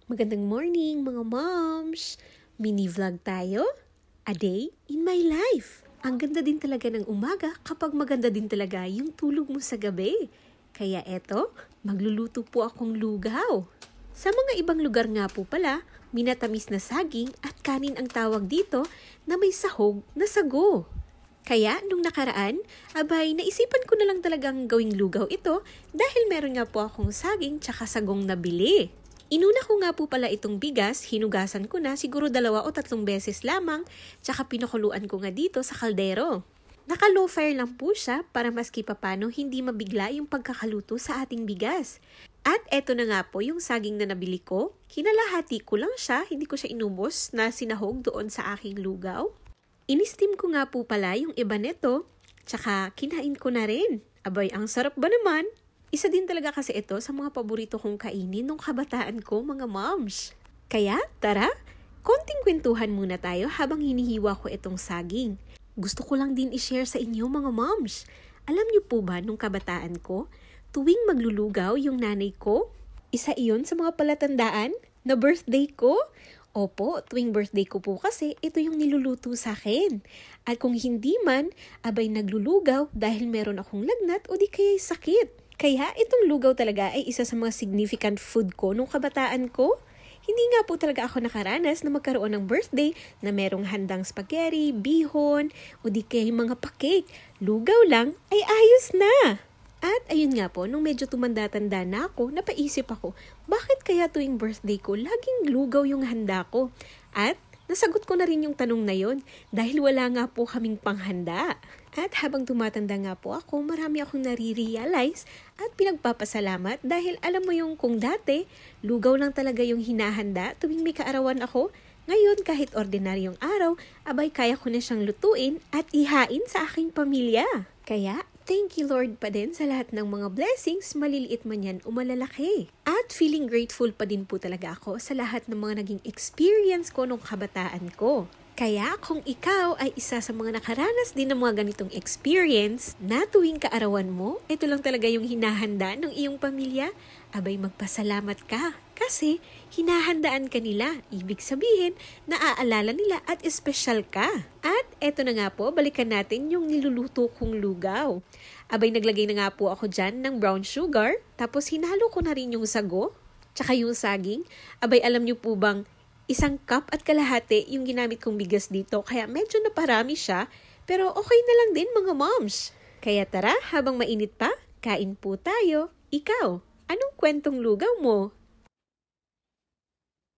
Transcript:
Magandang morning mga moms! Mini vlog tayo? A day in my life! Ang ganda din talaga ng umaga kapag maganda din talaga yung tulog mo sa gabi. Kaya eto, magluluto po akong lugaw. Sa mga ibang lugar nga po pala, minatamis na saging at kanin ang tawag dito na may sahog na sago. Kaya nung nakaraan, naisipan ko na lang talagang gawing lugaw ito dahil meron nga po akong saging tsaka sagong nabili. Inuna ko nga po pala itong bigas, hinugasan ko na siguro 2 o 3 beses lamang, tsaka pinakuluan ko nga dito sa kaldero. Naka-low fire lang po siya para maski papano hindi mabigla yung pagkakaluto sa ating bigas. At eto na nga po yung saging na nabili ko, kinalahati ko lang siya, hindi ko siya inubos na sinahog doon sa aking lugaw. Inistim ko nga po pala yung iba neto, tsaka kinain ko na rin. Ang sarap ba naman? Isa din talaga kasi ito sa mga paborito kong kainin nung kabataan ko, mga moms. Kaya, tara, konting kwentuhan muna tayo habang hinihiwa ko itong saging. Gusto ko lang din i-share sa inyo, mga moms. Alam niyo po ba nung kabataan ko, tuwing maglulugaw yung nanay ko, isa iyon sa mga palatandaan na birthday ko? Opo, tuwing birthday ko po kasi ito yung niluluto sa akin. At kung hindi man, naglulugaw dahil meron akong lagnat o di kaya'y sakit. Kaya itong lugaw talaga ay isa sa mga significant food ko nung kabataan ko. Hindi nga po talaga ako nakaranas na magkaroon ng birthday na merong handang spaghetti, bihon, o di kaya mga pa-cake. Lugaw lang ay ayos na! At ayun nga po, nung medyo tumanda-tanda na ako, napaisip ako, bakit kaya tuwing birthday ko, laging lugaw yung handa ko? At nasagot ko na rin yung tanong na yon dahil wala nga po kaming panghanda. At habang tumatanda nga po ako, marami akong nare-realize at pinagpapasalamat dahil alam mo yung kung dati, lugaw lang talaga yung hinahanda tuwing may kaarawan ako. Ngayon kahit ordinaryong araw, kaya ko na siyang lutuin at ihain sa aking pamilya. Kaya, thank you Lord pa din sa lahat ng mga blessings, maliliit man yan o malalaki. At feeling grateful pa din po talaga ako sa lahat ng mga naging experience ko nung kabataan ko. Kaya kung ikaw ay isa sa mga nakaranas din ng mga ganitong experience na tuwing kaarawan mo, ito lang talaga yung hinahanda ng iyong pamilya, magpasalamat ka. Kasi hinahandaan ka nila, ibig sabihin naaalala nila at espesyal ka. At eto na nga po, balikan natin yung niluluto kong lugaw. Naglagay na nga po ako dyan ng brown sugar, tapos hinalo ko na rin yung sago, tsaka yung saging. Alam niyo po bang 1 cup at kalahati yung ginamit kong bigas dito, kaya medyo naparami siya, pero okay na lang din mga moms. Kaya tara, habang mainit pa, kain po tayo. Ikaw, anong kwentong lugaw mo?